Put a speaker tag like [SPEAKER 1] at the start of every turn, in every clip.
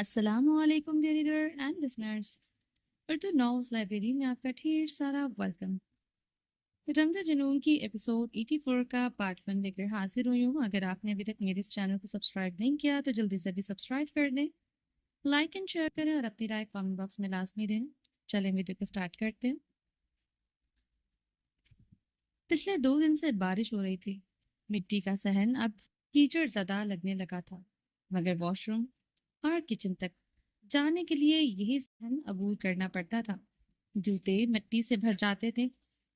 [SPEAKER 1] السلام علیکم reader and listeners, Urdu novels library میں آپ کا ڈھیر سارا ویلکم۔ رمض جنون کی ایپیسوڈ 84 کا پارٹ 1 لے کر حاضر ہوئی ہوں۔ اگر آپ نے ابھی تک میرے اس چینل کو سبسکرائب نہیں کیا تو جلدی سے بھی سبسکرائب کر دیں، لائک اینڈ شیئر کریں اور اپنی رائے کامنٹ باکس میں لازمی دیں۔ چلیں ویڈیو کو سٹارٹ کرتے ہیں۔ پچھلے 2 دن سے بارش ہو رہی تھی۔ مٹی کا صحن اب کیچڑ زدہ لگنے لگا تھا، مگر واش روم اور کچن تک جانے کے لیے یہی صحن عبور کرنا پڑتا تھا۔ جوتے مٹی سے بھر جاتے تھے۔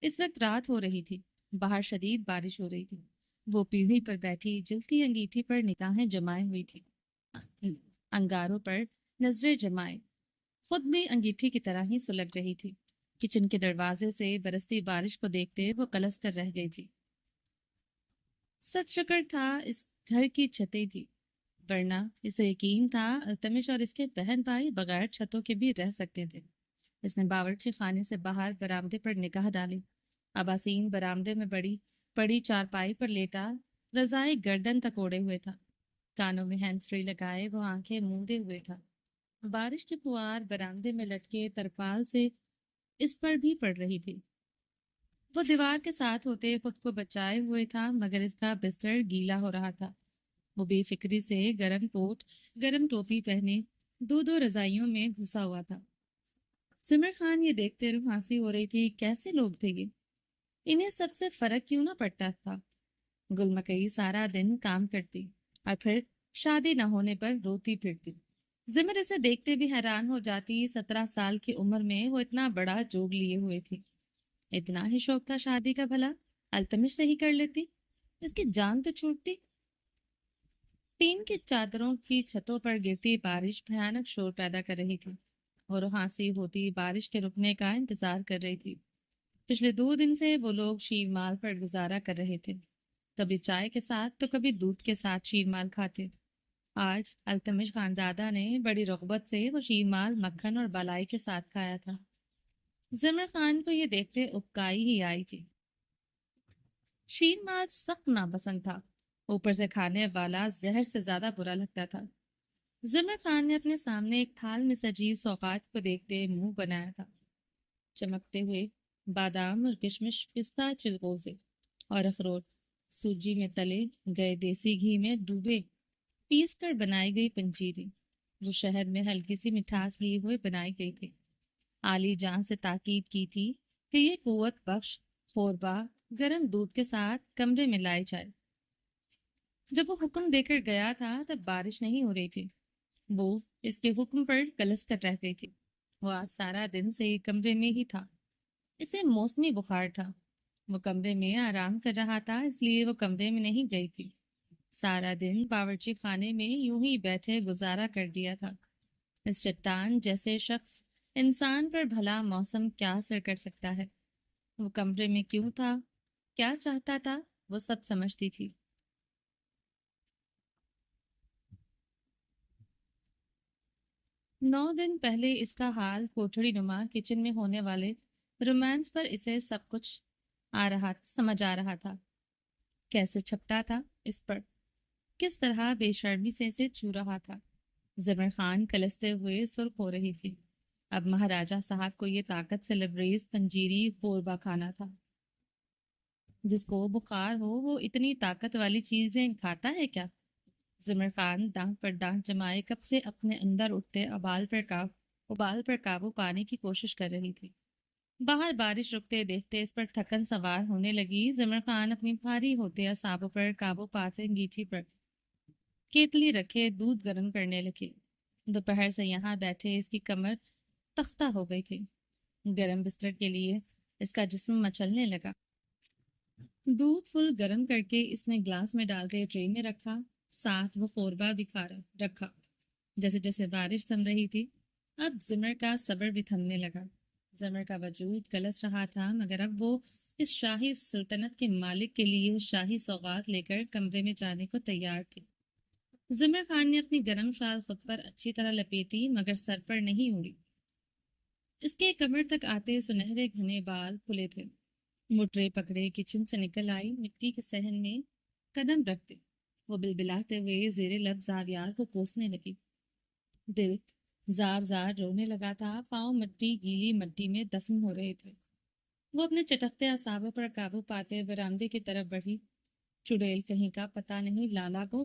[SPEAKER 1] اس وقت رات ہو رہی تھی، باہر شدید بارش ہو رہی تھی۔ وہ پیڑھی پر بیٹھی جلتی انگیٹھی پر نگاہیں جمائے ہوئی تھی، انگاروں پر نظریں جمائے، خود بھی انگیٹھی کی طرح ہی سلگ رہی تھی۔ کچن کے دروازے سے برستی بارش کو دیکھتے وہ کلس کر رہ گئی تھی۔ سچ شکر تھا اس گھر کی چھتیں تھی، ورنہ اسے یقین تھا التمش اور اس کے بہن بھائی بغیر چھتوں کے بھی رہ سکتے تھے۔ اس نے باورچی خانے سے باہر برآمدے پر نگاہ ڈالی۔ اباسین برآمدے میں پڑی چارپائی پر لیٹا رضائے گردن تک اوڑے ہوئے تھا، کانوں میں ہینڈز فری لگائے وہ آنکھیں موندے ہوئے تھا۔ بارش کی پھوار برآمدے میں لٹکے ترپال سے اس پر بھی پڑ رہی تھی۔ وہ دیوار کے ساتھ ہوتے خود کو بچائے ہوئے تھا، مگر اس کا بستر گیلا ہو رہا تھا۔ وہ بے فکری سے گرم کوٹ گرم ٹوپی پہنے دو رضائیوں میں گھسا ہوا تھا۔ سمر خان یہ دیکھتے رہ ہنسی ہو رہی تھی، کیسے لوگ تھے یہ، انہیں سب سے فرق کیوں نہ پڑتا تھا۔ گل مکئی سارا دن کام کرتی اور پھر شادی نہ ہونے پر روتی پھرتی۔ زمر اسے دیکھتے بھی حیران ہو جاتی۔ 17 سال کی عمر میں وہ اتنا بڑا جوگ لیے ہوئے تھی۔ اتنا ہی شوق تھا شادی کا، بھلا التمش سے ہی کر لیتی، اس کی جان تو چھوٹتی۔ ٹین کی چادروں کی چھتوں پر گرتی بارش بھیانک شور پیدا کر رہی تھی، اور وہ ہانسی ہوتی بارش کے رکنے کا انتظار کر رہی تھی۔ پچھلے 2 دن سے وہ لوگ شیر مال پر گزارا کر رہے تھے، کبھی چائے کے ساتھ تو کبھی دودھ کے ساتھ شیر مال کھاتے۔ آج التمش خانزادہ نے بڑی رغبت سے وہ شیر مال مکھن اور بالائی کے ساتھ کھایا تھا۔ زمر خان کو یہ دیکھتے ابکائی ہی آئی تھی۔ شیر مال سخت ناپسند تھا، اوپر سے کھانے والا زہر سے زیادہ برا لگتا تھا۔ زمر خان نے اپنے سامنے ایک تھال میں سجی سوغات کو دیکھتے منہ بنایا تھا۔ چمکتے ہوئے بادام اور کشمش، پستہ چلغوزے اور اخروٹ، سوجی میں تلے گئے دیسی گھی میں ڈوبے پیس کر بنائی گئی پنجیری، وہ شہد میں ہلکی سی مٹھاس لیے ہوئے بنائی گئی تھی۔ عالی جان سے تاکید کی تھی کہ یہ قوت بخش خوربا گرم دودھ کے ساتھ کمرے میں لائے جائے۔ جب وہ حکم دے کر گیا تھا تب بارش نہیں ہو رہی تھی، وہ اس کے حکم پر کلس کر رہ گئی تھی۔ وہ آج سارا دن سے کمرے میں ہی تھا، اسے موسمی بخار تھا۔ وہ کمرے میں آرام کر رہا تھا، اس لیے وہ کمرے میں نہیں گئی تھی۔ سارا دن باورچی خانے میں یوں ہی بیٹھے گزارا کر دیا تھا۔ اس چٹان جیسے شخص انسان پر بھلا موسم کیا اثر کر سکتا ہے؟ وہ کمرے میں کیوں تھا، کیا چاہتا تھا، وہ سب سمجھتی تھی۔ 9 دن پہلے اس کا حال کوٹھڑی نما کچن میں ہونے والے رومانس پر اسے سب کچھ سمجھ آ رہا تھا۔ کیسے چھپٹا تھا اس پر، کس طرح بے شرمی سے اسے چھو رہا تھا۔ زمر خان کلستے ہوئے سرخ ہو رہی تھی۔ اب مہاراجہ صاحب کو یہ طاقت سے لبریز پنجیری قوربا کھانا تھا۔ جس کو بخار ہو وہ اتنی طاقت والی چیزیں کھاتا ہے کیا؟ زمر خان دانت پر دانت جمائے کب سے اپنے اندر اٹھتے ابال پر قابو پانے کی کوشش کر رہی تھی۔ باہر بارش رکتے دیکھتے اس پر تھکن سوار ہونے لگی۔ زمر خان اپنی بھاری ہوتے اعصابوں پر قابو پاتے انگیٹھی پر کیتلی رکھے دودھ گرم کرنے لگے۔ دوپہر سے یہاں بیٹھے اس کی کمر تختہ ہو گئی تھی۔ گرم بستر کے لیے اس کا جسم مچلنے لگا۔ دودھ فل گرم کر کے اس نے گلاس میں ڈالتے ٹرے میں رکھا، ساتھ وہ قوربا بھی رکھا۔ جیسے جیسے بارش تھم رہی تھی اب زمر کا صبر بھی تھمنے لگا۔ زمر کا وجود کلس رہا تھا، مگر اب وہ اس شاہی سلطنت کے مالک کے لیے شاہی سوغات لے کر کمرے میں جانے کو تیار تھی۔ زمر خان نے اپنی گرم شال خود پر اچھی طرح لپیٹی، مگر سر پر نہیں اڑی۔ اس کے کمر تک آتے سنہرے گھنے بال کھلے تھے۔ مٹرے پکڑے کچن سے نکل آئی، مٹی کے صحن میں قدم رکھتے وہ بلبلاتے ہوئے زیر لب زاویار کو کوسنے لگی۔ دل زار زار رونے لگا تھا، پاؤں گیلی مٹی میں دفن ہو رہے تھے۔ وہ اپنے چٹکتے اعصابوں پر قابو پاتے برآمدے کی طرف بڑھی۔ چڑیل کہیں کا پتہ نہیں، لالا کو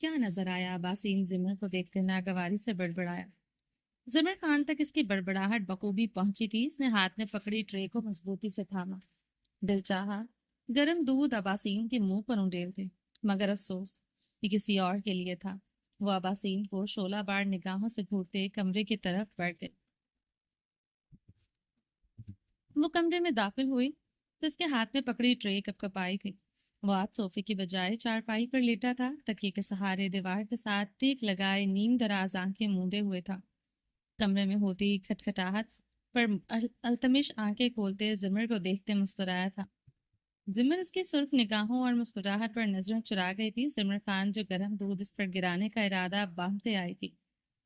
[SPEAKER 1] کیا نظر آیا؟ باسین زمر کو دیکھتے ناگواری سے بڑبڑایا۔ زمر خان تک اس کی بڑبڑاہٹ بخوبی پہنچی تھی۔ اس نے ہاتھ میں پکڑی ٹرے کو مضبوطی سے تھاما۔ دل چاہا گرم دودھ اباسین کے منہ پر انڈیل تھے، مگر افسوس یہ کسی اور کے لیے تھا۔ وہ اباسین کو شعلہ بار نگاہوں سے گھورتے کمرے کی طرف بڑھ گئے۔ وہ کمرے میں داخل ہوئی تو اس کے ہاتھ میں پکڑی ٹرے کپ کپائی تھی۔ وہ آج صوفے کی بجائے چارپائی پر لیٹا تھا، تکیے کے سہارے دیوار کے ساتھ ٹیک لگائے نیم دراز آنکھیں موندے ہوئے تھا۔ کمرے میں ہوتی کھٹکھٹاہٹ پر التمش آنکھیں کھولتے زمر کو دیکھتے مسکرایا تھا۔ زمر اس کی سرخ نگاہوں اور مسکراہٹ پر نظریں چرا گئی تھی۔ زمر خان جو گرم دودھ اس پر گرانے کا ارادہ باندھتے آئی تھی،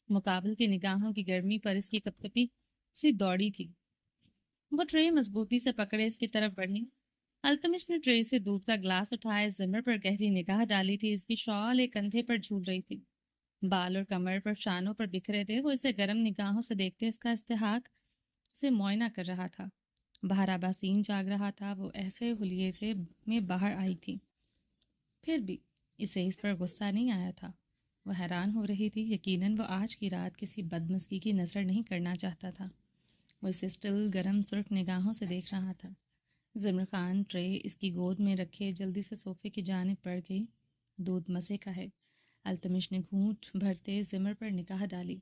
[SPEAKER 1] مقابل کی نگاہوں کی گرمی پر اس کی کپکپی سی دوڑی تھی۔ وہ ٹرے مضبوطی سے پکڑے اس کی طرف بڑھی۔ التمش نے ٹرے سے دودھ کا گلاس اٹھائے، زمر پر گہری نگاہ ڈالی تھی۔ اس کی شال ایک کندھے پر جھول رہی تھی، بال اور کمر پر شانوں پر بکھرے تھے۔ وہ اسے گرم نگاہوں سے دیکھتے اس کا استحقاق سے معائنہ کر رہا تھا۔ باہر آباسین جاگ رہا تھا، وہ ایسے حلیے سے میں باہر آئی تھی، پھر بھی اسے اس پر غصہ نہیں آیا تھا۔ وہ حیران ہو رہی تھی، یقیناً وہ آج کی رات کسی بدمزگی کی نظر نہیں کرنا چاہتا تھا۔ وہ اسے اسٹل گرم سرخ نگاہوں سے دیکھ رہا تھا۔ زمر خان ٹرے اس کی گود میں رکھے جلدی سے صوفے کی جانب بڑھ گئی۔ دودھ مزے کا ہے۔ التمش نے گھونٹ بھرتے زمر پر نگاہ ڈالی،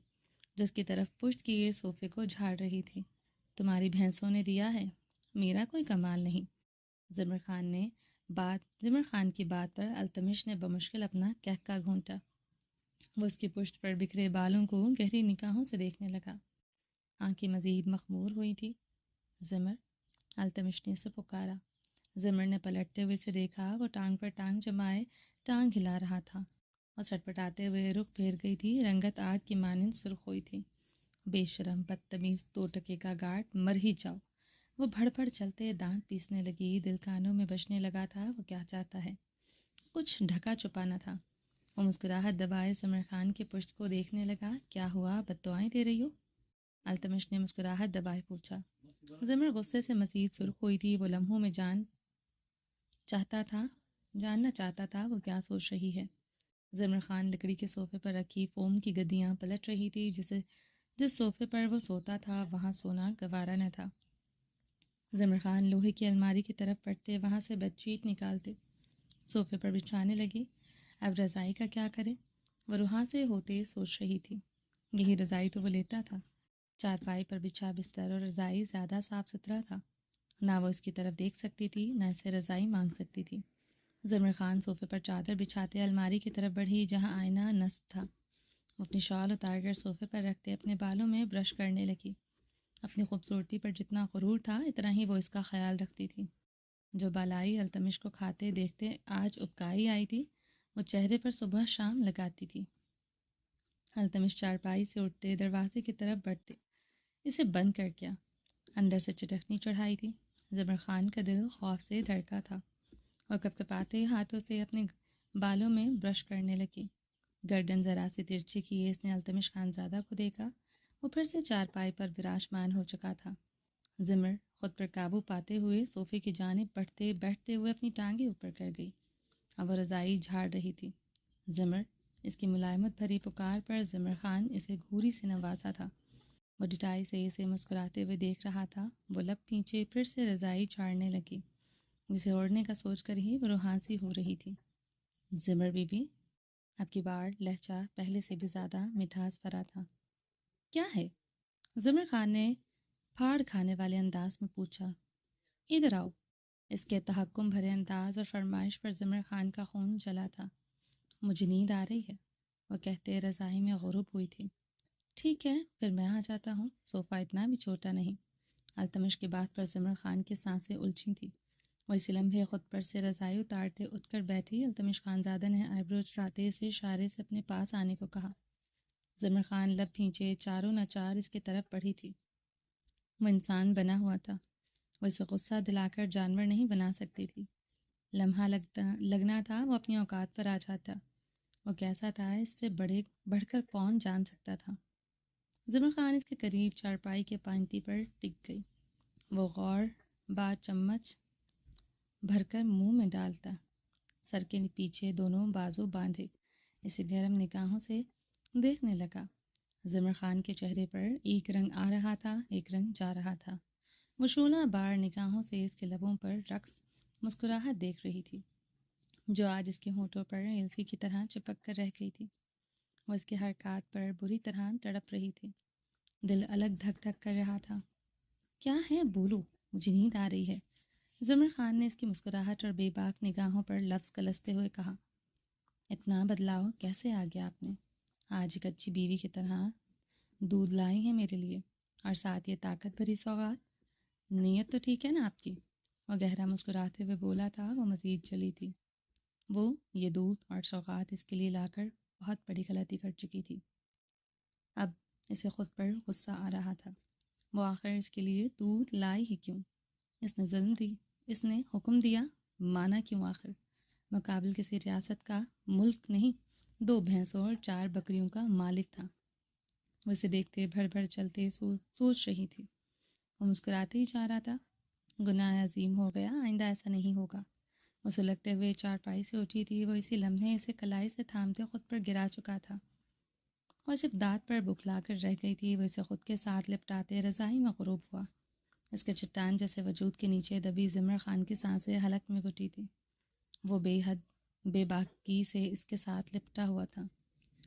[SPEAKER 1] جس کی طرف پشت کیے صوفے کو جھاڑ رہی تھی۔ تمہاری بھینسوں نے دیا ہے، میرا کوئی کمال نہیں۔ زمر خان کی بات پر التمش نے بمشکل اپنا کہکہ گھونٹا۔ وہ اس کی پشت پر بکھرے بالوں کو گہری نگاہوں سے دیکھنے لگا۔ آنکھیں مزید مخمور ہوئی تھی۔ زمر، التمش نے اسے پکارا۔ زمر نے پلٹتے ہوئے اسے دیکھا۔ وہ ٹانگ پر ٹانگ جمائے ٹانگ ہلا رہا تھا اور سٹپٹاتے ہوئے رخ پھیر گئی تھی۔ رنگت آگ کی مانند سرخ ہوئی تھی۔ بے شرم، بدتمیز، 2 ٹکے کا گارڈ، مر ہی جاؤ۔ وہ بھڑ بھڑ چلتے دانت پیسنے لگی۔ دل کانوں میں بجنے لگا تھا، وہ کیا چاہتا ہے؟ کچھ ڈھکا چھپا نہ تھا۔ وہ مسکراہٹ دبائے زمر خان کے پشت کو دیکھنے لگا۔ کیا ہوا، بد دعائیں دے رہی ہو؟ التمش نے مسکراہٹ دبائے پوچھا۔ زمر غصے سے مزید سرخ ہوئی تھی۔ وہ لمحوں میں جاننا چاہتا تھا وہ کیا سوچ رہی ہے۔ زمر خان لکڑی کے صوفے پر رکھی فوم کی گدیاں پلٹ رہی تھی۔ جس صوفے پر وہ سوتا تھا وہاں سونا گوارا نہ تھا۔ زمر خان لوہے کی الماری کی طرف بڑھتے وہاں سے بیڈ شیٹ نکالتے صوفے پر بچھانے لگی۔ اب رضائی کا کیا کرے؟ وہ روحاں سے ہوتے سوچ رہی تھی۔ یہی رضائی تو وہ لیتا تھا۔ چارپائی پر بچھا بستر اور رضائی زیادہ صاف ستھرا تھا۔ نہ وہ اس کی طرف دیکھ سکتی تھی، نہ اسے رضائی مانگ سکتی تھی۔ زمر خان صوفے پر چادر بچھاتے الماری کی طرف بڑھی جہاں آئینہ نصب تھا۔ وہ اپنی شال اتار کر صوفے پر رکھتے اپنے بالوں میں برش کرنے لگی۔ اپنی خوبصورتی پر جتنا غرور تھا، اتنا ہی وہ اس کا خیال رکھتی تھی۔ جو بالائی التمش کو کھاتے دیکھتے آج ابکائی آئی تھی، وہ چہرے پر صبح شام لگاتی تھی۔ التمش چارپائی سے اٹھتے دروازے کی طرف بڑھتے اسے بند کر کیا۔ اندر سے چٹکنی چڑھائی تھی۔ زمر خان کا دل خوف سے دھڑکا تھا اور کپکپاتے ہاتھوں سے اپنے بالوں میں برش کرنے لگی۔ گردن ذرا سی ترچھی کیے اس نے التمش خانزادہ کو دیکھا۔ وہ پھر سے چارپائی پر وراجمان ہو چکا تھا۔ زمر خود پر قابو پاتے ہوئے صوفے کی جانب بیٹھتے ہوئے اپنی ٹانگیں اوپر کر گئی۔ اب وہ رضائی جھاڑ رہی تھی۔ زمر، اس کی ملائمت بھری پکار پر زمر خان اسے گھوری سے نوازا تھا۔ وہ ڈٹائی سے اسے مسکراتے ہوئے دیکھ رہا تھا۔ وہ لب کھینچے پھر سے رضائی جھاڑنے لگی، جسے اوڑھنے کا سوچ کر ہی وہ روحانسی ہو رہی تھی۔ زمر بی بی، اب کی بار لہجہ پہلے سے بھی زیادہ مٹھاس بھرا تھا۔ کیا ہے؟ زمر خان نے پھاڑ کھانے والے انداز میں پوچھا۔ ادھر آؤ۔ اس کے تحکم بھرے انداز اور فرمائش پر زمر خان کا خون جلا تھا۔ مجھے نیند آ رہی ہے، وہ کہتے رضائی میں غروب ہوئی تھی۔ ٹھیک ہے، پھر میں آ جاتا ہوں، صوفہ اتنا بھی چھوٹا نہیں۔ التمش کی بات پر زمر خان کی سانسیں الجھی تھیں۔ وہ اسی لمحے خود پر سے رضائی اتارتے اٹھ کر بیٹھی۔ التمش خانزادہ نے آئیبرو چاٹے سے اشارے سے اپنے پاس آنے کو کہا۔ زمر خان لب کھینچے چاروں ناچار اس کی طرف بڑھی تھی۔ وہ انسان بنا ہوا تھا، وہ اسے غصہ دلا کر جانور نہیں بنا سکتی تھی۔ لمحہ لگنا تھا وہ اپنی اوقات پر آ جاتا۔ وہ کیسا تھا اس سے بڑھ کر کون جان سکتا تھا۔ زمر خان اس کے قریب چارپائی کے پانتی پر ٹک گئی۔ وہ غور بعد چمچ بھر کر منہ میں ڈالتا، سر کے پیچھے دونوں بازو باندھے اسے گرم نگاہوں سے دیکھنے لگا۔ زمر خان کے چہرے پر ایک رنگ آ رہا تھا، ایک رنگ جا رہا تھا۔ وہ شعلہ بار نگاہوں سے اس کے لبوں پر رقص مسکراہٹ دیکھ رہی تھی، جو آج اس کے ہونٹوں پر الفی کی طرح چپک کر رہ گئی تھی۔ وہ اس کے حرکات پر بری طرح تڑپ رہی تھی۔ دل الگ دھک دھک کر رہا تھا۔ کیا ہے؟ بولو، مجھے نیند آ رہی ہے، زمر خان نے اس کی مسکراہٹ اور بے باک نگاہوں پر لفظ کلستے ہوئے کہا۔ اتنا بدلاؤ کیسے آ گیا آپ نے؟ آج ایک اچھی بیوی کی طرح دودھ لائی ہیں میرے لیے، اور ساتھ یہ طاقت بھری سوغات۔ نیت تو ٹھیک ہے نا آپ کی؟ وہ گہرا مسکراتے ہوئے بولا تھا۔ وہ مزید چلی تھی۔ وہ یہ دودھ اور سوغات اس کے لیے لا کر بہت بڑی غلطی کر چکی تھی۔ اب اسے خود پر غصہ آ رہا تھا۔ وہ آخر اس کے لیے دودھ لائی ہی کیوں؟ اس نے ظلم دی، اس نے حکم دیا، مانا کیوں آخر؟ مقابل کسی ریاست کا ملک نہیں، 2 بھینسوں اور 4 بکریوں کا مالک تھا۔ وہ اسے دیکھتے بھر بھر چلتے سوچ رہی تھی۔ وہ مسکراتے ہی جا رہا تھا۔ گناہ عظیم ہو گیا، آئندہ ایسا نہیں ہوگا۔ وہ سلگتے ہوئے چارپائی سے اٹھی تھی۔ وہ اسی لمحے اسے کلائی سے تھامتے خود پر گرا چکا تھا۔ وہ صرف دانت پر بکھلا کر رہ گئی تھی۔ وہ اسے خود کے ساتھ لپٹاتے رضائی میں غروب ہوا۔ اس کے چٹان جیسے وجود کے نیچے دبی زمر خان کی سانسیں حلق میں گھٹی تھی۔ وہ بے حد بے باکی سے اس کے ساتھ لپٹا ہوا تھا،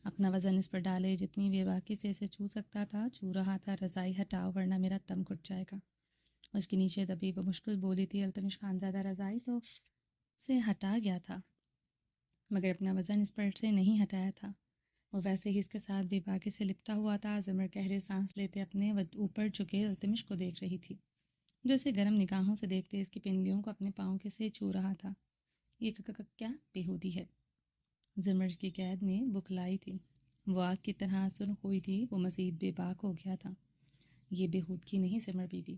[SPEAKER 1] اپنا وزن اس پر ڈالے جتنی بے باکی سے اسے چھو سکتا تھا چھو رہا تھا۔ رضائی ہٹاؤ ورنہ میرا دم گھٹ جائے گا، اس کے نیچے دبی بمشکل بولی تھی۔ التمش خانزادہ رضائی تو سے ہٹا گیا تھا، مگر اپنا وزن اس پر سے نہیں ہٹایا تھا۔ وہ ویسے ہی اس کے ساتھ بے باکی سے لپٹا ہوا تھا۔ زمر گہرے سانس لیتے اپنے اوپر جھکے التمش کو دیکھ رہی تھی، جو اسے گرم نگاہوں سے دیکھتے اس کی پنڈلیوں کو اپنے پاؤں کے سے چھو رہا تھا۔ یہ کیا بیہودی ہے؟ زمر کی قید نے بکلائی تھی، وہ آگ کی طرح سرخ ہوئی تھی۔ وہ مزید بے باک ہو گیا تھا۔ یہ بیہودگی نہیں زمر بیوی،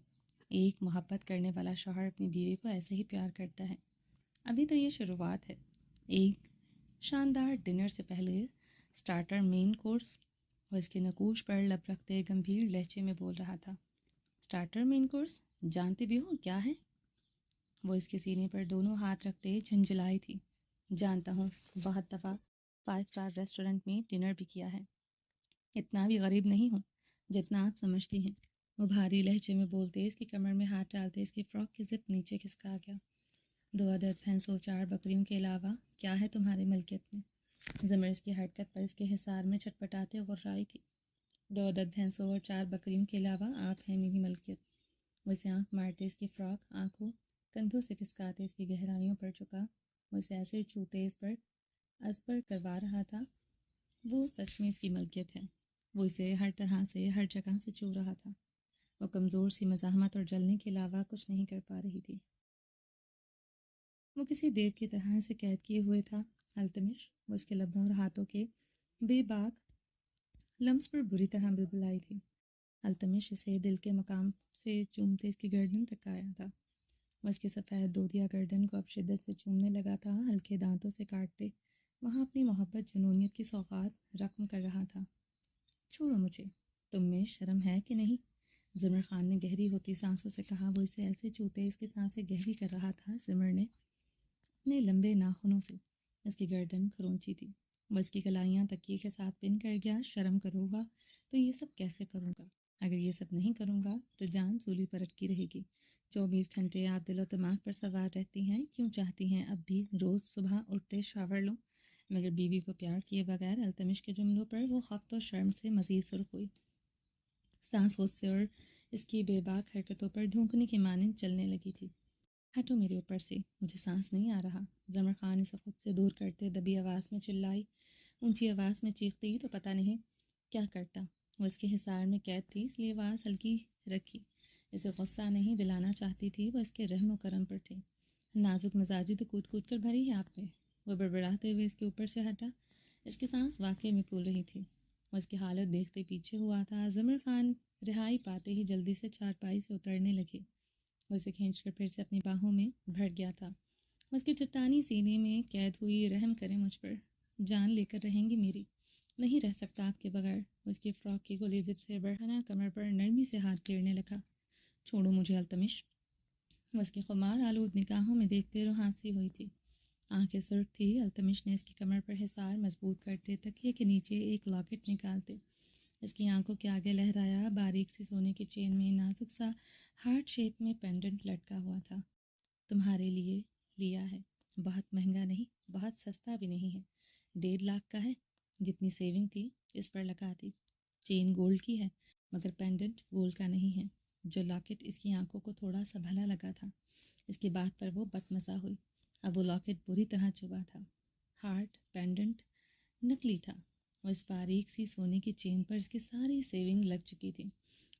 [SPEAKER 1] ایک محبت کرنے والا شوہر اپنی بیوی کو ایسے ہی پیار کرتا ہے۔ ابھی تو یہ شروعات ہے۔ ایک شاندار ڈنر سے پہلے سٹارٹر مین کورس۔ وہ اس کے نقوش پر لب رکھتے گمبھیر لہجے میں بول رہا تھا۔ سٹارٹر مین کورس جانتے بھی ہو کیا ہے؟ وہ اس کے سینے پر دونوں ہاتھ رکھتے جھنجھلائی تھی۔ جانتا ہوں، بہت دفعہ 5 اسٹار ریسٹورنٹ میں ڈنر بھی کیا ہے۔ اتنا بھی غریب نہیں ہوں جتنا آپ سمجھتی ہیں، وہ بھاری لہجے میں بولتے اس کی کمر میں ہاتھ ڈالتے اس کی فراک کی زپ نیچے کھسکا گیا۔ 2 عدد بھینسوں 4 بکریوں کے علاوہ کیا ہے تمہارے ملکیت میں؟ زمر اس کی حرکت پر اس کے حصار میں چھٹپٹاتے غرائی تھی۔ 2 عدد بھینسوں اور 4 بکریوں کے علاوہ آپ ہیں میری ملکیت۔ وہ اسے آنکھ مارتے اس کی فراک آنکھوں کندھوں سے کھسکاتے اس کی گہرائیوں پر چکا۔ وہ اسے ایسے چھوتے اس پر کروا رہا تھا وہ سچ میں اس کی ملکیت ہے۔ وہ اسے ہر طرح سے ہر جگہ سے چھو رہا تھا۔ وہ کمزور سی مزاحمت اور جلنے کے علاوہ کچھ نہیں کر پا رہی تھی۔ وہ کسی دیو کی طرح اسے قید کیے ہوئے تھا۔ التمش، وہ اس کے لبوں اور ہاتھوں کے بے باک لمس پر بری طرح بلبلائی تھی۔ التمش اسے دل کے مقام سے چومتے اس کی گردن تک آیا تھا۔ وہ اس کے سفید دودیا گردن کو اب شدت سے چومنے لگا تھا، ہلکے دانتوں سے کاٹتے وہاں اپنی محبت جنونیت کی سوغات رقم کر رہا تھا۔ چھوڑو مجھے، تم میں شرم ہے کہ نہیں؟ زمر خان نے گہری ہوتی سانسوں سے کہا۔ وہ اسے ایسے چوتے اس کی سانسیں گہری کر رہا تھا۔ زمر نے اپنے لمبے ناخنوں سے اس کی گردن کھرونچی تھی۔ وہ اس کی کلائیاں تکیے کے ساتھ پن کر گیا۔ شرم کروں گا تو یہ سب کیسے کروں گا؟ اگر یہ سب نہیں کروں گا تو جان سولی پر اٹکی رہے گی۔ 24 گھنٹے آپ دل و دماغ پر سوار رہتی ہیں، کیوں چاہتی ہیں اب بھی روز صبح اٹھتے شاور لوں؟ مگر بیوی کو پیار کیے بغیر التمش کے جملوں پر وہ خفت و شرم سے مزید سرخ ہوئی۔ سانس غصے اور اس کی بے باک حرکتوں پر ڈھونکنے کی مانند چلنے لگی تھی۔ ہٹو میرے اوپر سے، مجھے سانس نہیں آ رہا۔ زمر خان اسے خود سے دور کرتے دبی آواز میں چلائی۔ اونچی آواز میں چیختی تو پتہ نہیں کیا کرتا۔ وہ اس کے حصار میں قید تھی، اس لیے آواز ہلکی رکھی۔ اسے غصہ نہیں دلانا چاہتی تھی، وہ اس کے رحم و کرم پر تھی۔ نازک مزاجی تو کود کود کر بھری ہے آپ پہ۔ وہ بڑبڑاتے ہوئے اس کے اوپر سے ہٹا۔ اس کی سانس واقعی میں پھول رہی تھی۔ وہ اس کی حالت دیکھتے پیچھے ہوا تھا۔ زمر خان رہائی پاتے ہی جلدی سے چارپائی سے اترنے لگے۔ وہ اسے کھینچ کر پھر سے اپنی باہوں میں بھر گیا تھا۔ وہ اس کی چٹانی سینے میں قید ہوئی۔ رحم کریں مجھ پر، جان لے کر رہیں گی میری، نہیں رہ سکتا آپ کے بغیر۔ اس کی فراک کی کھلی زپ سے برہنہ کمر پر نرمی سے ہاتھ پھیرنے لگا۔ چھوڑو مجھے التمش۔ وہ اس کی خمار آلود نگاہوں میں دیکھتے رو ہانسی ہوئی تھی۔ آنکھیں سرخ تھی۔ التمش نے اس کی کمر پر حصار مضبوط کرتے تکیے کے نیچے ایک لاکٹ نکالتے اس کی آنکھوں کے آگے لہرایا۔ باریک سی سونے کی چین میں نازک سا ہارٹ شیپ میں پینڈنٹ لٹکا ہوا تھا۔ تمہارے لیے لیا ہے، بہت مہنگا نہیں، بہت سستا بھی نہیں ہے، 1.5 لاکھ کا ہے۔ جتنی سیونگ تھی اس پر لگا دی۔ چین گولڈ کی ہے مگر پینڈنٹ گولڈ کا نہیں ہے۔ جو لاکٹ اس کی آنکھوں کو تھوڑا سا بھلا لگا تھا، اس کی بات پر وہ بدمزہ ہوئی۔ اب وہ لاکٹ بری طرح چبا تھا۔ ہارٹ پینڈنٹ نکلی تھا۔ وہ اس باریک سی سونے کی چین پر اس کی ساری سیونگ لگ چکی تھی۔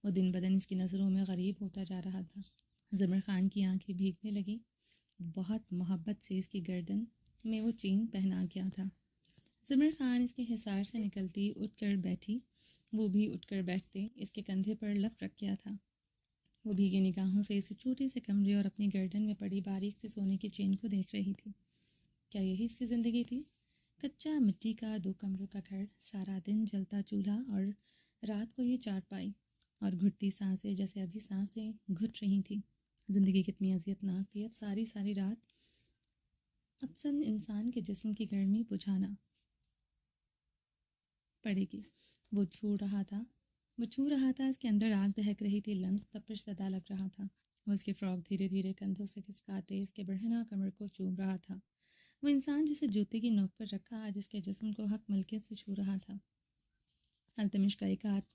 [SPEAKER 1] وہ دن بدن اس کی نظروں میں غریب ہوتا جا رہا تھا۔ زمر خان کی آنکھیں بھیگنے لگیں۔ بہت محبت سے اس کی گردن میں وہ چین پہنا گیا تھا۔ زمر خان اس کے حصار سے نکلتی اٹھ کر بیٹھی۔ وہ بھی اٹھ کر بیٹھتے اس کے کندھے پر لپ رکھ گیا تھا۔ وہ بھیگی نگاہوں سے اسے چھوٹے سے کمرے اور اپنی گردن میں پڑی باریک سے سونے کی چین کو دیکھ رہی تھی۔ کیا یہی اس کی زندگی تھی؟ کچا مٹی کا 2 کمروں کا گھر، سارا دن جلتا چولہا اور رات کو یہ چارپائی اور گھٹتی سانسیں جیسے ابھی سانسیں گھٹ رہی تھیں۔ زندگی کتنی اذیت ناک تھی۔ اب ساری رات ابسن انسان کے جسم کی گرمی بجھانا پڑے گی۔ وہ چھو رہا تھا اس کے اندر آگ دہک رہی تھی۔ لمس تپش زدہ لگ رہا تھا۔ وہ اس کی فراک دھیرے دھیرے کندھوں سے کھسکاتے اس کے برہنہ کمر کو چوم رہا تھا۔ وہ انسان جسے جوتے کی نوک پر رکھا آج اس کے جسم کو حق ملکیت سے چھو رہا تھا۔ التمش کا ایک ہاتھ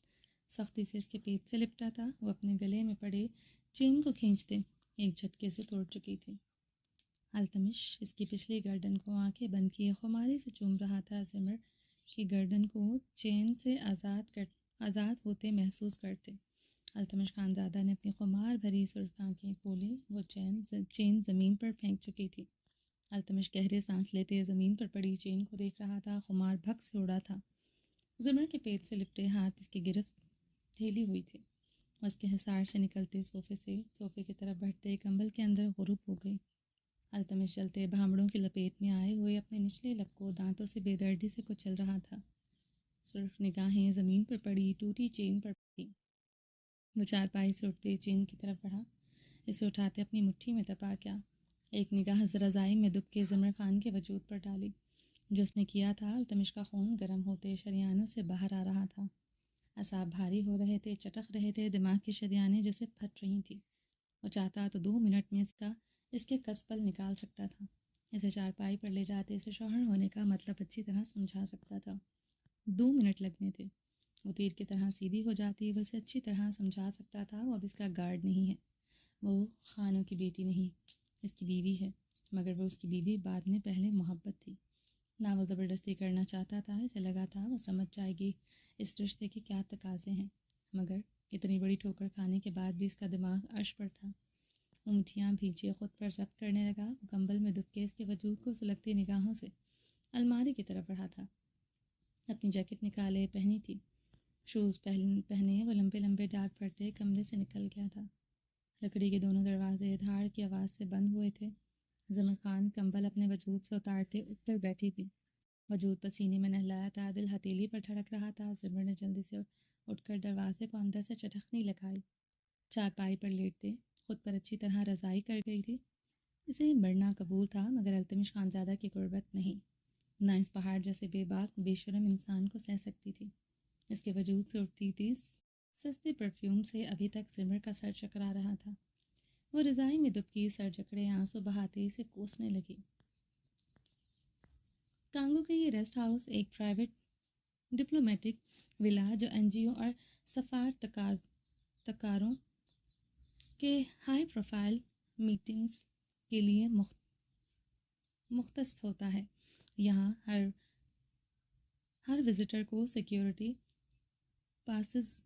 [SPEAKER 1] سختی سے اس کے پیٹ سے لپٹا تھا۔ وہ اپنے گلے میں پڑے چین کو کھینچتے ایک جھٹکے سے توڑ چکی تھی۔ التمش اس کی پچھلی گردن کو آنکھیں بند کیے خماری سے چوم رہا تھا۔ زمر کی گردن کو چین سے آزاد ہوتے محسوس کرتے التمش خانزادہ نے اپنی خمار بھری سرخ آنکھیں کھولیں۔ وہ چین زمین پر پھینک چکی تھی۔ التمش گہرے سانس لیتے زمین پر پڑی چین کو دیکھ رہا تھا۔ خمار بھگ سے اڑا تھا۔ زمر کے پیٹ سے لپٹے ہاتھ اس کی گرفت ڈھیلی ہوئی تھی۔ وہ اس کے حصار سے نکلتے صوفے کی طرف بڑھتے کمبل کے اندر غروب ہو گئی۔ التمش چلتے بھامڑوں کی لپیٹ میں آئے ہوئے اپنے نچلے لب کو دانتوں سے بے دردی سے کچل رہا تھا۔ سرخ نگاہیں زمین پر پڑی ٹوٹی چین پر پڑی۔ وہ چارپائی سے اٹھتے چین کی طرف بڑھا، اسے اٹھاتے اپنی مٹھی میں دبا گیا۔ ایک نگاہ رضائی میں دب کے زمر خان کے وجود پر ڈالی۔ جو اس نے کیا تھا، التمش کا خون گرم ہوتے شریانوں سے باہر آ رہا تھا۔ اعصاب بھاری ہو رہے تھے، چٹک رہے تھے، دماغ کی شریانیں جیسے پھٹ رہی تھیں۔ وہ چاہتا تو 2 منٹ میں اس کے کسبل نکال سکتا تھا۔ اسے چارپائی پر لے جاتے اسے شوہر ہونے کا مطلب اچھی طرح سمجھا سکتا تھا۔ 2 منٹ لگنے تھے۔ وہ تیر کی طرح سیدھی ہو جاتی۔ وہ اسے اچھی طرح سمجھا سکتا تھا۔ وہ اب اس کا گارڈ نہیں ہے، وہ خانوں کی بیٹی نہیں، اس کی بیوی ہے۔ مگر وہ اس کی بیوی بعد میں، پہلے محبت تھی۔ نہ وہ زبردستی کرنا چاہتا تھا۔ اسے لگا تھا وہ سمجھ جائے گی اس رشتے کے کیا تقاضے ہیں۔ مگر اتنی بڑی ٹھوکر کھانے کے بعد بھی اس کا دماغ عرش پر تھا۔ وہ مٹھیاں بھیجے خود پر ضبط کرنے لگا۔ وہ کمبل میں دب کے اس کے وجود کو سلگتی نگاہوں سے الماری کی طرف بڑھا تھا۔ اپنی جیکٹ نکالے پہنی تھی، شوز پہنے وہ لمبے لمبے ڈاگ پھڑتے کمرے سے نکل گیا تھا۔ لکڑی کے دونوں دروازے دھاڑ کی آواز سے بند ہوئے تھے۔ زمر خان کمبل اپنے وجود سے اتارتے اٹھ کر بیٹھی تھی۔ وجود پسینے میں نہلایا تھا، دل ہتھیلی پر دھڑک رہا تھا۔ زمر نے جلدی سے اٹھ کر دروازے کو اندر سے چٹخنی لگائی۔ چارپائی پر لیٹتے خود پر اچھی طرح رضائی کر گئی تھی۔ اسے مرنا قبول تھا مگر التمش خانزادہ کی قربت نہیں۔ نہ اس پہاڑ جیسے بے باک بے شرم انسان کو سہ سکتی تھی۔ اس کے وجود سے اٹھتی تھی سستے پرفیوم سے ابھی تک زمر کا سر چکرا رہا تھا۔ وہ رضائی میں دبکی سر جکڑے آنسو بہاتے اسے کوسنے لگی۔ کانگو کا یہ ریسٹ ہاؤس ایک پرائیویٹ ڈپلومیٹک ولا جو NGO اور سفارتکاروں کے ہائی پروفائل میٹنگز کے لیے مختص ہوتا ہے۔ یہاں ہر وزٹر کو سیکیورٹی پاسز،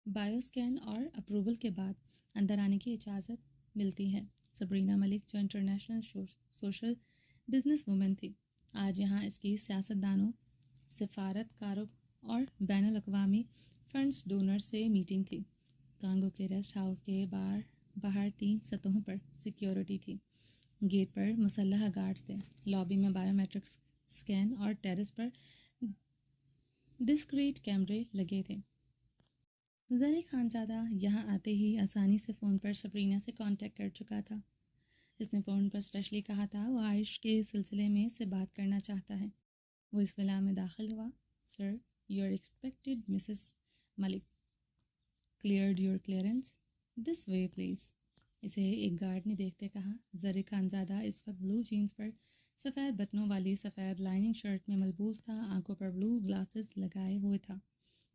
[SPEAKER 1] بایو اسکین اور اپروول کے بعد اندر آنے کی اجازت ملتی ہے۔ سبرینا ملک جو انٹرنیشنل سوشل بزنس وومن تھی، آج یہاں اس کی سیاستدانوں، سفارت کاروں اور بین الاقوامی فنڈز ڈونر سے میٹنگ تھی۔ کانگو کے ریسٹ ہاؤس کے باہر 3 سطحوں پر سیکیورٹی تھی۔ گیٹ پر مسلح گارڈز تھے، لابی میں بایو میٹرک اسکین اور ٹیرس پر ڈسکریٹ کیمرے لگے تھے۔ زرِ خانزادہ یہاں آتے ہی آسانی سے فون پر سبرینا سے کانٹیکٹ کر چکا تھا۔ اس نے فون پر اسپیشلی کہا تھا وہ عائش کے سلسلے میں اس سے بات کرنا چاہتا ہے۔ وہ اس ولا میں داخل ہوا۔ Sir, you are expected Mrs Malik, cleared your clearance, this way please. اسے ایک گارڈ نے دیکھتے کہا۔ زرِ خانزادہ اس وقت بلو جینس پر سفید بٹنوں والی سفید لائننگ شرٹ میں ملبوس تھا، آنکھوں پر بلو گلاسز لگائے ہوئے تھا۔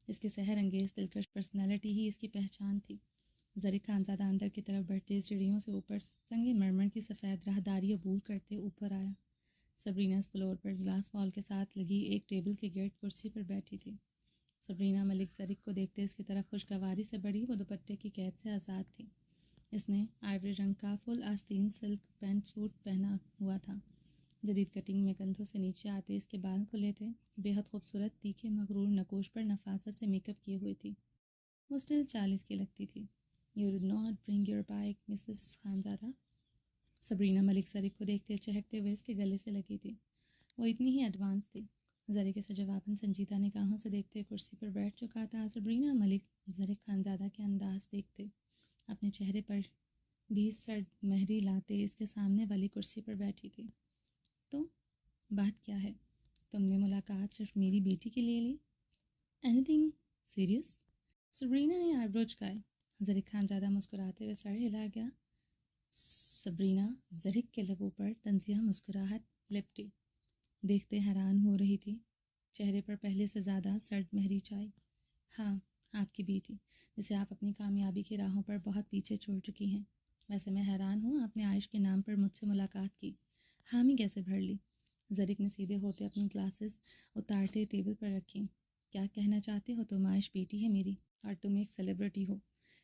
[SPEAKER 1] اس کی سحر انگیز دلکش پرسنالٹی ہی اس کی پہچان تھی۔ زرِ خانزادہ اندر کی طرف بڑھتی سیڑھیوں سے اوپر سنگ مرمر کی سفید راہداری عبور کرتے اوپر آیا۔ سبرینا اس فلور پر گلاس وال کے ساتھ لگی ایک ٹیبل کے گرد کرسی پر بیٹھی تھی۔ سبرینا ملک زرک کو دیکھتے اس کی طرف خوشگواری سے بڑھی۔ وہ دوپٹے کی قید سے آزاد تھی۔ اس نے آئیوری رنگ کا فل آستین سلک پینٹ سوٹ پہنا ہوا تھا۔ جدید کٹنگ میں کندھوں سے نیچے آتے اس کے بال کھلے تھے۔ بے حد خوبصورت تیکھے مغرور نکوش پر نفاست سے میک اپ کیے ہوئے تھی۔ وہ اسٹل 40 کی لگتی تھی۔ You did not bring your bike Mrs Khanzada? Sabrina Malik Zarak کو دیکھتے چہکتے ہوئے اس کے گلے سے لگی تھی۔ وہ اتنی ہی ایڈوانس تھی۔ زرک اسے جواباً سنجیدہ نگاہوں سے دیکھتے کرسی پر بیٹھ چکا تھا۔ سبرینا ملک زرک خانزادہ کے انداز دیکھتے اپنے چہرے پر بھی سرد مہری لاتے اس کے سامنے والی کرسی پر بیٹھی تھی۔ تو بات کیا ہے؟ تم نے ملاقات صرف میری بیٹی کے لیے لی؟ Anything serious? سبرینا نے آئیبرو چکائے۔ زرک خانزادہ مسکراتے ہوئے سر ہلا گیا۔ سبرینا زرک کے لبوں پر طنزیہ مسکراہٹ لپٹی، دیکھتے حیران ہو رہی تھی، چہرے پر پہلے سے زیادہ سرد مہری چھائی۔ ہاں، آپ کی بیٹی، جسے آپ اپنی کامیابی کی راہوں پر بہت پیچھے چھوڑ چکی ہیں۔ ویسے میں حیران ہوں آپ نے عائش کے نام پر مجھ سے ملاقات کی، حامی کیسے بھر لی؟ زرک نے سیدھے ہوتے اپنی گلاسز اتارتے ٹیبل پر رکھی۔ کیا کہنا چاہتے ہو؟ تم عائش بیٹی ہے میری، اور تم ایک سیلیبریٹی ہو۔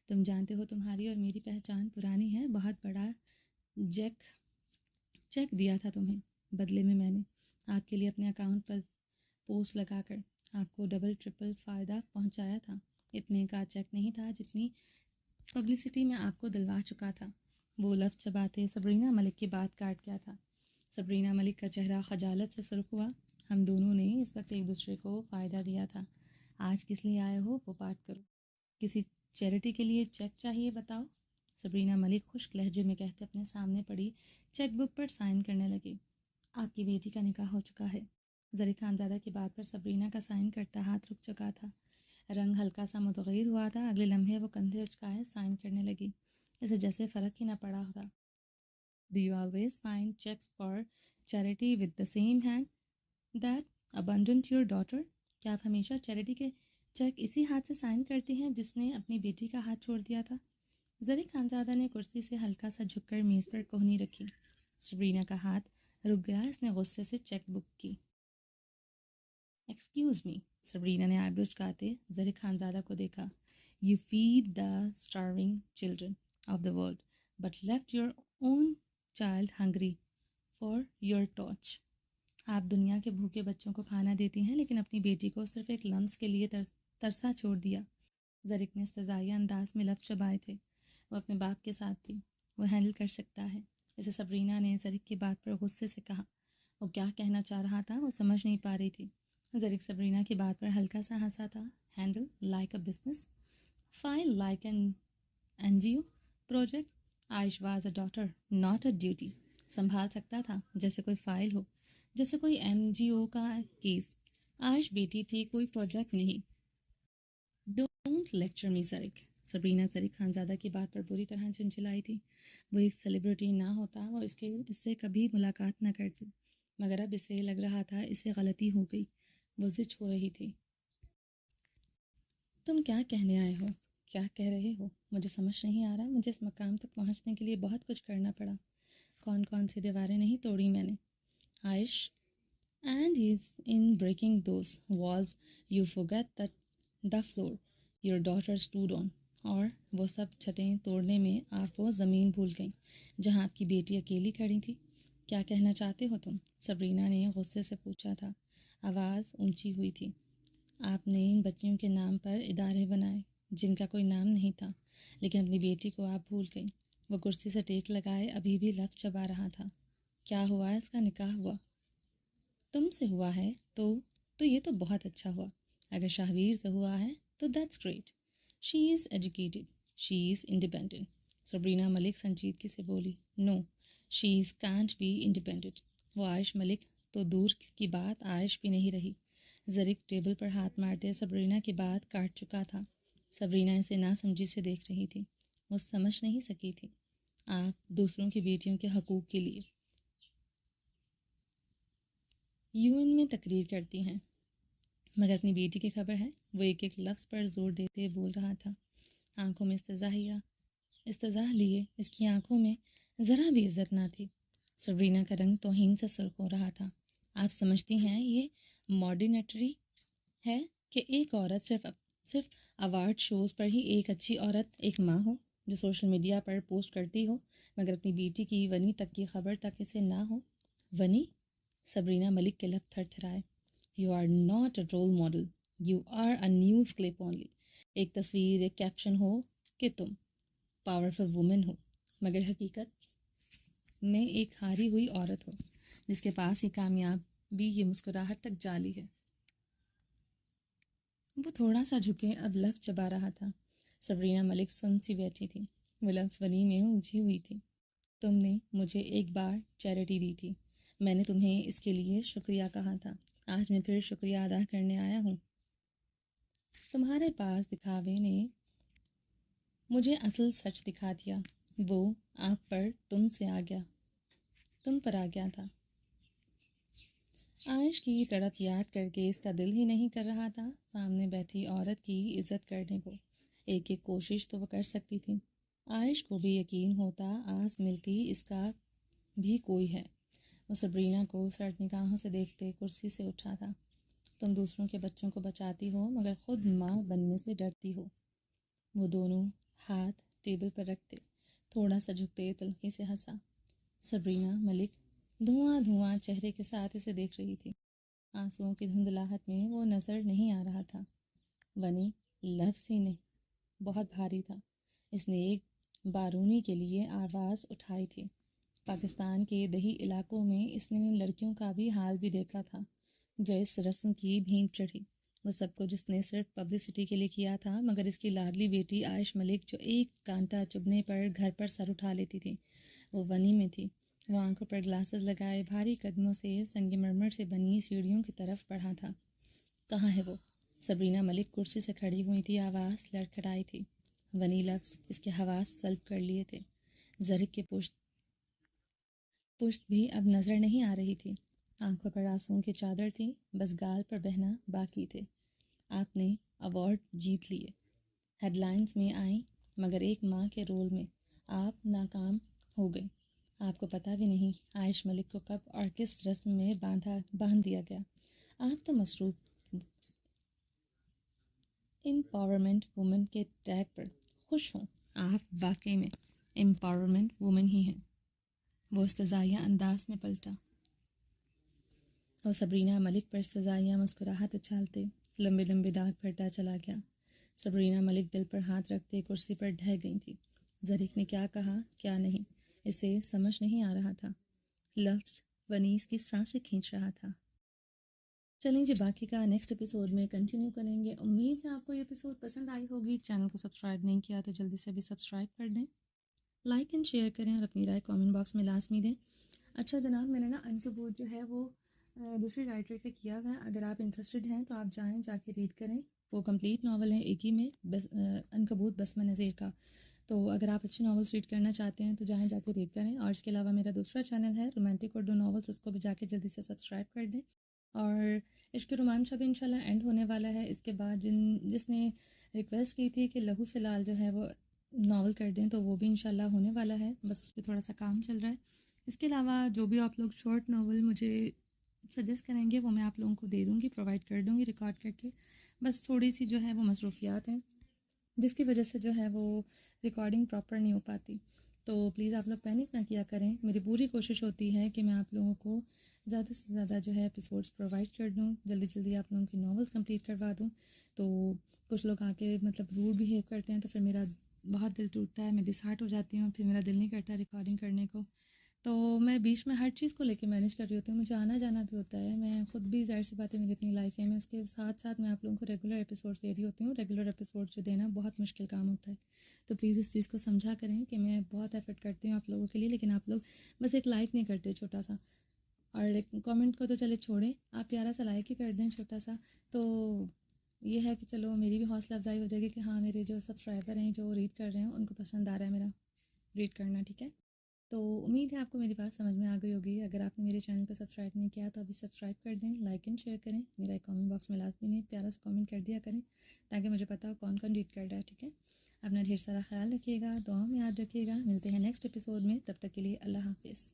[SPEAKER 1] تم جانتے ہو تمہاری اور میری پہچان پرانی ہے۔ بہت بڑا چیک دیا تھا تمہیں، بدلے میں نے آپ کے لیے اپنے اکاؤنٹ پر پوسٹ لگا کر آپ کو ڈبل ٹرپل فائدہ پہنچایا تھا۔ اتنے کا چیک نہیں تھا جتنی پبلسٹی میں آپ کو دلوا چکا تھا۔ وہ لفظ چباتے سبرینا ملک کی بات کاٹ گیا تھا۔ سبرینا ملک کا چہرہ خجالت سے سرخ ہوا۔ ہم دونوں نے اس وقت ایک دوسرے کو فائدہ دیا تھا۔ آج کس لیے آئے ہو وہ بات کرو۔ کسی چیریٹی کے لیے چیک چاہیے بتاؤ؟ سبرینا ملک خشک لہجے میں کہتے اپنے سامنے پڑی چیک بک پر سائن کرنے لگی۔ آپ کی بیٹی کا نکاح ہو چکا ہے۔ زرک خانزادہ کی بات پر سبرینا کا سائن کرتا ہاتھ رک چکا تھا۔ رنگ ہلکا سا متغیر ہوا تھا۔ اگلے لمحے وہ کندھے اچکائے سائن کرنے لگی، اسے جیسے فرق ہی نہ پڑا تھا۔ Do you always sign checks for charity with the same hand that abandoned your daughter؟ کیا آپ ہمیشہ چیریٹی کے چیک اسی ہاتھ سے سائن کرتی ہیں جس نے اپنی بیٹی کا ہاتھ چھوڑ دیا تھا؟ زرک خانزادہ نے کرسی سے ہلکا سا جھک کر میز پر کوہنی رکھی۔ سبرینا کا ہاتھ رک گیا۔ اس نے غصے سے چیک بک کی۔ ایکسکیوز می، سبرینا نے آئیبرو چکاتے زرک خانزادہ کو دیکھا۔ You fed the starving children of the world but left your own child hungry for your touch. آپ دنیا کے بھوکے بچوں کو کھانا دیتی ہیں لیکن اپنی بیٹی کو صرف ایک لمس کے لیے ترسا چھوڑ دیا۔ زرک نے استزائیہ انداز میں لفظ چبائے تھے۔ وہ اپنے باپ کے ساتھ تھی، وہ ہینڈل کر سکتا ہے اسے۔ سبرینا نے زرک کی بات پر غصے سے کہا۔ وہ کیا کہنا چاہ رہا تھا وہ سمجھ نہیں پا رہی تھی۔ زرک سبرینا کی بات پر ہلکا سا ہنسا تھا۔ Handle like a business, file like an NGO project. Aish was a daughter not a duty. سنبھال سکتا تھا جیسے کوئی فائل ہو، جیسے کوئی NGO کا کیس۔ عائش بیٹی تھی، کوئی پروجیکٹ نہیں۔ Don't lecture me زرک۔ Sabrina زرک Khanzada کی بات پر بری طرح چنچلائی تھی۔ وہ ایک سیلیبریٹی نہ ہوتا وہ اس سے کبھی ملاقات نہ کرتی، مگر اب اسے لگ رہا تھا اسے غلطی ہو گئی۔ وہ زچ ہو رہی تھی۔ تم کیا کہنے آئے ہو؟ کیا کہہ رہے ہو؟ مجھے سمجھ نہیں آ رہا۔ مجھے اس مقام تک پہنچنے کے لیے بہت کچھ کرنا پڑا۔ کون سی دیواریں نہیں توڑی میں نے۔ Aish and is in breaking those walls you forget that the floor your daughter stood on۔ اور وہ سب چھتیں توڑنے میں آپ وہ زمین بھول گئیں جہاں آپ کی بیٹی اکیلی کھڑی تھی۔ کیا کہنا چاہتے ہو تم؟ سبرینا نے غصے سے پوچھا تھا۔ آواز اونچی ہوئی تھی۔ آپ نے ان بچیوں کے نام پر ادارے بنائے جن کا کوئی نام نہیں تھا، لیکن اپنی بیٹی کو آپ بھول گئیں۔ وہ کرسی سے ٹیک لگائے ابھی بھی لفظ چبا رہا تھا۔ کیا ہوا؟ اس کا نکاح ہوا؟ تم سے ہوا ہے تو یہ تو بہت اچھا ہوا۔ اگر شاہویر سے ہوا ہے تو that's great. She is educated, she is independent. Sabrina Malik سنجیدگی سے بولی. No, she is can't be independent. وہ عائش ملک تو دور کی بات عائش بھی نہیں رہی. زرک ٹیبل پر ہاتھ مارتے سبرینہ کی بات کاٹ چکا تھا. سبرینہ اسے ناسمجھی سے دیکھ رہی تھی. وہ سمجھ نہیں سکی تھی. آپ دوسروں کی بیٹیوں کے حقوق کے لیے UN میں تقریر کرتی ہیں, مگر اپنی بیٹی کی خبر ہے. وہ ایک ایک لفظ پر زور دیتے بول رہا تھا. آنکھوں میں استضاح لیے اس کی آنکھوں میں ذرا بھی عزت نہ تھی. سبرینہ کا رنگ توہین سے سرخ ہو رہا تھا. آپ سمجھتی ہیں یہ ماڈرنٹری ہے کہ ایک عورت صرف ایوارڈ شوز پر ہی ایک اچھی عورت ایک ماں ہو جو سوشل میڈیا پر پوسٹ کرتی ہو, مگر اپنی بیٹی کی ونی تک کی خبر تک اسے نہ ہو. ونی؟ سبرینہ ملک کے لب تھر تھرائے. You are not a role model, you are a news clip only. ایک تصویر, ایک کیپشن ہو کہ تم پاورفل وومن ہو, مگر حقیقت میں ایک ہاری ہوئی عورت ہو جس کے پاس یہ کامیابی, یہ مسکراہٹ تک جعلی ہے. وہ تھوڑا سا جھکے اب لفظ چبا رہا تھا. سبرینہ ملک سن سی بیٹھی تھی. وہ لفظ ونی میں الجھی ہوئی تھی. تم نے مجھے ایک بار چیریٹی دی تھی, میں نے تمہیں اس کے لیے شکریہ کہا تھا. آج میں پھر شکریہ ادا کرنے آیا ہوں. تمہارے پاس دکھاوے نے مجھے اصل سچ دکھا دیا. وہ آپ پر تم پر آ گیا تھا. عائش کی تڑپ یاد کر کے اس کا دل ہی نہیں کر رہا تھا سامنے بیٹھی عورت کی عزت کرنے کو. ایک ایک کوشش تو وہ کر سکتی تھی. عائش کو بھی یقین ہوتا آس ملتی اس کا بھی کوئی ہے. وہ سبرینہ کو سرد نگاہوں سے دیکھتے کرسی سے اٹھا تھا. تم دوسروں کے بچوں کو بچاتی ہو مگر خود ماں بننے سے ڈرتی ہو. وہ دونوں ہاتھ ٹیبل پر رکھتے تھوڑا سا جھکتے تلخی سے ہنسا. سبرینہ ملک دھواں چہرے کے ساتھ اسے دیکھ رہی تھی. آنسوؤں کی دھندلاہٹ میں وہ نظر نہیں آ رہا تھا. ونی لفظ ہی نہیں, بہت بھاری تھا. اس نے ایک بارونی کے لیے آواز اٹھائی تھی. پاکستان کے دیہی علاقوں میں اس نے لڑکیوں کا بھی حال بھی دیکھا تھا جو اس رسم کی بھینٹ چڑھی. وہ سب کو جس نے صرف پبلسٹی کے لیے کیا تھا, مگر اس کی لاڈلی بیٹی عائش ملک جو ایک کانٹا چبھنے پر گھر پر سر اٹھا لیتی تھی, وہ ونی میں تھی. وہ آنکھوں پر گلاسز لگائے بھاری قدموں سے سنگ مرمر سے بنی سیڑھیوں کی طرف بڑھا تھا. کہاں ہے وہ؟ سبرینہ ملک کرسی سے کھڑی ہوئی تھی. آواز لڑکھڑائی تھی. ونی لفظ اس کے حواس سلب کر لیے تھے. زرک کے پشت بھی اب نظر نہیں آ رہی تھی. آنکھوں پر آنسوؤں کی چادر تھی, بس گال پر بہنا باقی تھے. آپ نے ایوارڈ جیت لیے, ہیڈ لائنز میں آئیں, مگر ایک ماں کے رول میں آپ ناکام ہو گئی. آپ کو پتہ بھی نہیں عائش ملک کو کب اور کس رسم میں باندھ دیا گیا. آپ تو مصروف امپاورمنٹ وومن کے ٹیگ پر خوش ہوں. آپ واقعی میں امپاورمنٹ وومن ہی ہیں. وہ استضائیہ انداز میں پلٹا. اور سبرینہ ملک پر استضائیہ مسکراہٹ اچھالتے لمبے لمبے داغ پھرتا چلا گیا. سبرینہ ملک دل پر ہاتھ رکھتے کرسی پر ڈھہ گئی تھی. زرک نے کیا کہا کیا نہیں اسے سمجھ نہیں آ رہا تھا. لفظ ونیس کی سانسیں کھینچ رہا تھا. چلیں جی, باقی کا نیکسٹ ایپیسوڈ میں کنٹینیو کریں گے. امید ہے آپ کو یہ ایپیسوڈ پسند آئی ہوگی. چینل کو سبسکرائب نہیں کیا تو جلدی سے بھی سبسکرائب کر دیں, لائک اینڈ شیئر کریں اور اپنی رائے کامنٹ باکس میں لازمی دیں. اچھا جناب, میں نے نا عنکبوت جو ہے وہ دوسری رائٹر کا کیا ہوا ہے. اگر آپ انٹرسٹڈ ہیں تو آپ جائیں, جا کے ریڈ کریں. وہ کمپلیٹ ناول ہے ایک ہی میں, عنکبوت بسمہ نذیر کا. تو اگر آپ اچھے ناولس ریڈ کرنا چاہتے ہیں تو جائیں, جا کے ریڈ کریں. اور اس کے علاوہ میرا دوسرا چینل ہے رومانٹک اردو ناولس, اس کو بھی جا کے جلدی سے سبسکرائب کر دیں. اور عشق رومانچہ بھی انشاءاللہ اینڈ ہونے والا ہے. اس کے بعد جس نے ریکویسٹ کی تھی کہ لہو سے لال جو ہے وہ ناول کر دیں, تو وہ بھی انشاءاللہ ہونے والا ہے. بس اس پہ تھوڑا سا کام چل رہا ہے. اس کے علاوہ جو بھی آپ لوگ شارٹ ناول مجھے سجیسٹ کریں گے وہ میں آپ لوگوں کو دے دوں گی, پرووائڈ کر دوں گی ریکارڈ کر کے. بس تھوڑی سی جو ہے وہ مصروفیات ہیں جس کی وجہ سے جو ہے وہ ریکارڈنگ پراپر نہیں ہو پاتی. تو پلیز آپ لوگ پینک نہ کیا کریں. میری پوری کوشش ہوتی ہے کہ میں آپ لوگوں کو زیادہ سے زیادہ جو ہے ایپیسوڈس پرووائڈ کر دوں, جلدی جلدی آپ لوگوں کی ناولس کمپلیٹ کروا دوں. تو کچھ لوگ آ کے مطلب روڈ بیہیو کرتے ہیں تو پھر میرا بہت دل ٹوٹتا ہے, میں ڈس ہارٹ ہو جاتی ہوں, پھر میرا دل نہیں کرتا ریکارڈنگ کرنے کو.
[SPEAKER 2] تو میں بیچ میں ہر چیز کو لے کے مینیج کر رہی ہوتی ہوں، مجھے آنا جانا بھی ہوتا ہے، میں خود بھی ظاہر سی بات ہے میری اپنی لائف ہے، میں اس کے ساتھ ساتھ میں آپ لوگوں کو ریگولر ایپیسوڈس دے رہی ہوتی ہوں، ریگولر ایپیسوڈ جو دینا بہت مشکل کام ہوتا ہے، تو پلیز اس چیز کو سمجھا کریں کہ میں بہت ایفرٹ کرتی ہوں آپ لوگوں کے لیے، لیکن آپ لوگ بس ایک لائک نہیں کرتے چھوٹا سا، اور ایک کامنٹ کو تو چلے چھوڑیں، آپ پیارا سا لائک ہی کر دیں چھوٹا سا، تو یہ ہے کہ چلو میری بھی حوصلہ افزائی ہو جائے گی کہ ہاں میرے جو سبسکرائبر ہیں جو ریڈ کر رہے ہیں ان کو پسند آ رہا ہے میرا ریڈ کرنا، ٹھیک ہے؟ تو امید ہے آپ کو میری بات سمجھ میں آ گئی ہوگی، اگر آپ نے میرے چینل کو سبسکرائب نہیں کیا تو ابھی سبسکرائب کر دیں، لائک اینڈ شیئر کریں، میرا ایک کامنٹ باکس میں لازمی نہیں پیارا سا کامنٹ کر دیا کریں تاکہ مجھے پتا ہو کون کون ریڈ کر رہا ہے، ٹھیک ہے؟ اپنا ڈھیر سارا خیال رکھیے گا، دعاؤں میں یاد رکھیے گا، ملتے ہیں نیکسٹ ایپیسوڈ میں، تب تک کے لیے اللہ حافظ۔